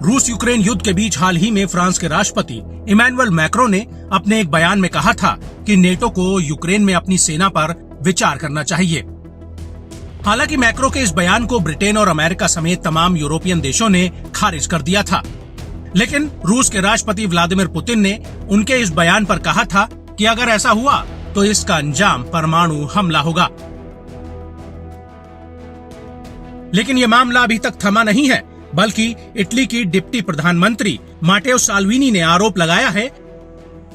रूस यूक्रेन युद्ध के बीच हाल ही में फ्रांस के राष्ट्रपति इमैनुअल मैक्रों ने अपने एक बयान में कहा था कि नेटो को यूक्रेन में अपनी सेना पर विचार करना चाहिए। हालांकि मैक्रों के इस बयान को ब्रिटेन और अमेरिका समेत तमाम यूरोपियन देशों ने खारिज कर दिया था, लेकिन रूस के राष्ट्रपति व्लादिमीर पुतिन ने उनके इस बयान पर कहा था कि अगर ऐसा हुआ तो इसका अंजाम परमाणु हमला होगा। लेकिन ये मामला अभी तक थमा नहीं है, बल्कि इटली की डिप्टी प्रधानमंत्री माटेओ साल्विनी ने आरोप लगाया है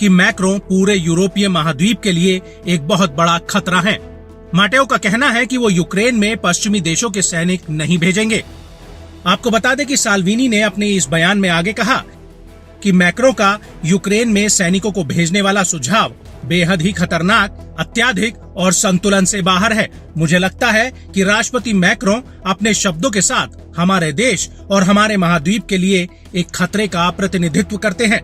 कि मैक्रों पूरे यूरोपीय महाद्वीप के लिए एक बहुत बड़ा खतरा है। माटेओ का कहना है कि वो यूक्रेन में पश्चिमी देशों के सैनिक नहीं भेजेंगे। आपको बता दें कि साल्विनी ने अपने इस बयान में आगे कहा कि मैक्रों का यूक्रेन में सैनिकों को भेजने वाला सुझाव बेहद ही खतरनाक, अत्याधिक और संतुलन से बाहर है। मुझे लगता है कि राष्ट्रपति मैक्रों अपने शब्दों के साथ हमारे देश और हमारे महाद्वीप के लिए एक खतरे का प्रतिनिधित्व करते हैं।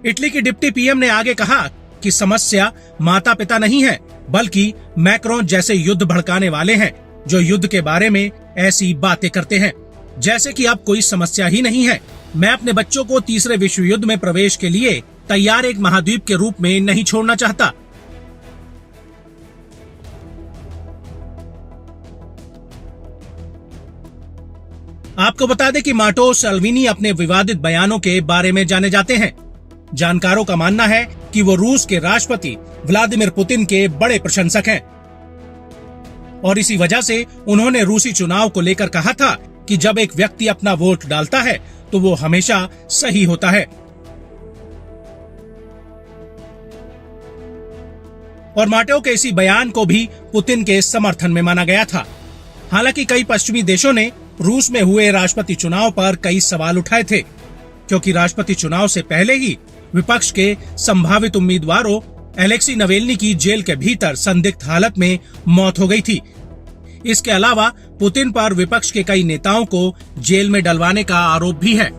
इटली की डिप्टी पीएम ने आगे कहा कि समस्या माता पिता नहीं है, बल्कि मैक्रों जैसे युद्ध भड़काने वाले हैं जो युद्ध के बारे में ऐसी बातें करते हैं जैसे कि अब कोई समस्या ही नहीं है। मैं अपने बच्चों को तीसरे विश्व युद्ध में प्रवेश के लिए तैयार एक महाद्वीप के रूप में नहीं छोड़ना चाहता। आपको बता दें कि माटेओ साल्विनी अपने विवादित बयानों के बारे में जाने जाते हैं। जानकारों का मानना है कि वो रूस के राष्ट्रपति व्लादिमीर पुतिन के बड़े प्रशंसक हैं और इसी वजह से उन्होंने रूसी चुनाव को लेकर कहा था कि जब एक व्यक्ति अपना वोट डालता है तो वो हमेशा सही होता है। और माटेओ के इसी बयान को भी पुतिन के समर्थन में माना गया था। हालांकि कई पश्चिमी देशों ने रूस में हुए राष्ट्रपति चुनाव पर कई सवाल उठाए थे, क्योंकि राष्ट्रपति चुनाव से पहले ही विपक्ष के संभावित उम्मीदवारों एलेक्सी नवेल्नी की जेल के भीतर संदिग्ध हालत में मौत हो गई थी। इसके अलावा पुतिन पर विपक्ष के कई नेताओं को जेल में डलवाने का आरोप भी है।